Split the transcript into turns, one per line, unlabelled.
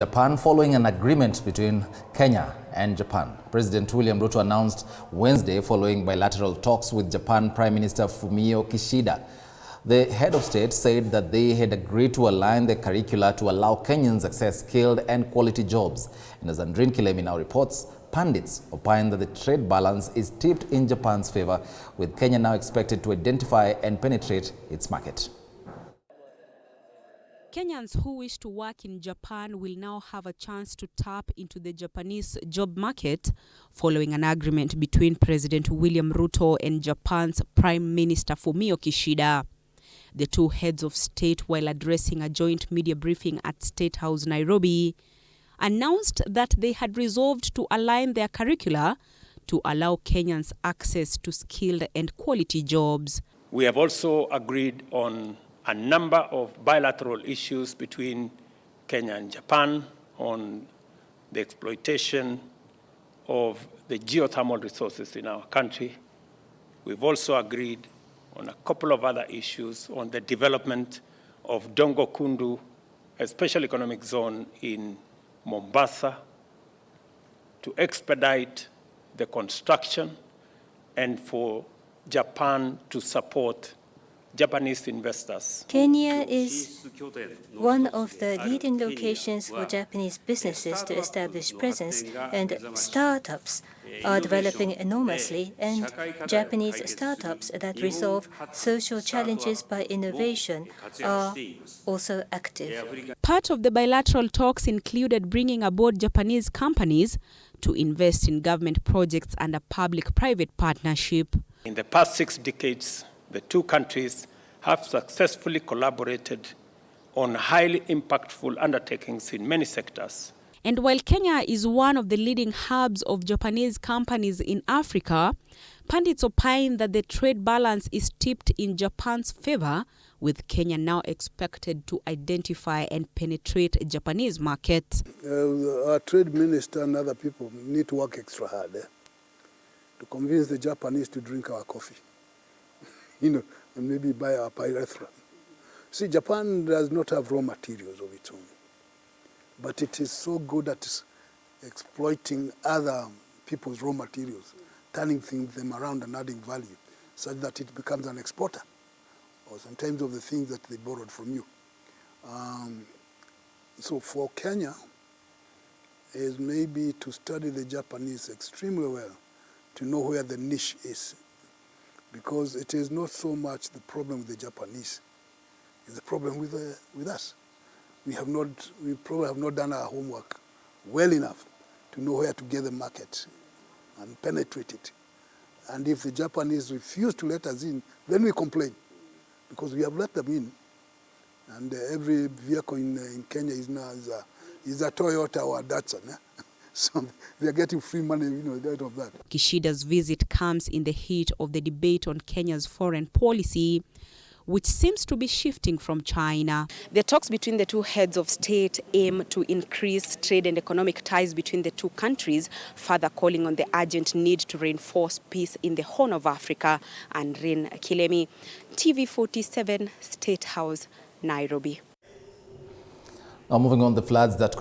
Japan following an agreement between Kenya and Japan. President William Ruto announced Wednesday following bilateral talks with Japan Prime Minister Fumio Kishida. The head of state said that they had agreed to align the curricula to allow Kenyans access skilled and quality jobs. And as Andrin Kilemi now reports, pundits opine that the trade balance is tipped in Japan's favor, with Kenya now expected to identify and penetrate its market.
Kenyans who wish to work in Japan will now have a chance to tap into the Japanese job market following an agreement between President William Ruto and Japan's Prime Minister Fumio Kishida. The two heads of state, while addressing a joint media briefing at State House, Nairobi, announced that they had resolved to align their curricula to allow Kenyans access to skilled and quality jobs.
We have also agreed on a number of bilateral issues between Kenya and Japan on the exploitation of the geothermal resources in our country. We've also agreed on a couple of other issues on the development of Dongo Kundu, a special economic zone in Mombasa, to expedite the construction and for Japan to support Japanese investors.
Kenya is one of the leading locations for Japanese businesses to establish presence, and startups are developing enormously, and Japanese startups that resolve social challenges by innovation are also active.
Part of the bilateral talks included bringing aboard Japanese companies to invest in government projects under public-private partnership.
In the past 6 decades, the two countries have successfully collaborated on highly impactful undertakings in many sectors.
And while Kenya is one of the leading hubs of Japanese companies in Africa, pundits opine that the trade balance is tipped in Japan's favor, with Kenya now expected to identify and penetrate a Japanese market.
Our trade minister and other people need to work extra hard to convince the Japanese to drink our coffee. And maybe buy our pyrethrum. See, Japan does not have raw materials of its own, but it is so good at exploiting other people's raw materials, turning them around and adding value, such that it becomes an exporter, or sometimes of the things that they borrowed from you. So for Kenya, is maybe to study the Japanese extremely well, to know where the niche is. Because it is not so much the problem with the Japanese, it's the problem with us. We probably have not done our homework well enough to know where to get the market and penetrate it. And if the Japanese refuse to let us in, then we complain, because we have let them in. And every vehicle in Kenya is now is a Toyota or a Datsun. So they are getting free money, out of that.
Kishida's visit comes in the heat of the debate on Kenya's foreign policy, which seems to be shifting from China. The talks between the two heads of state aim to increase trade and economic ties between the two countries, further calling on the urgent need to reinforce peace in the Horn of Africa. Andrin Kilemi, TV47, State House, Nairobi.
Now moving on, the floods that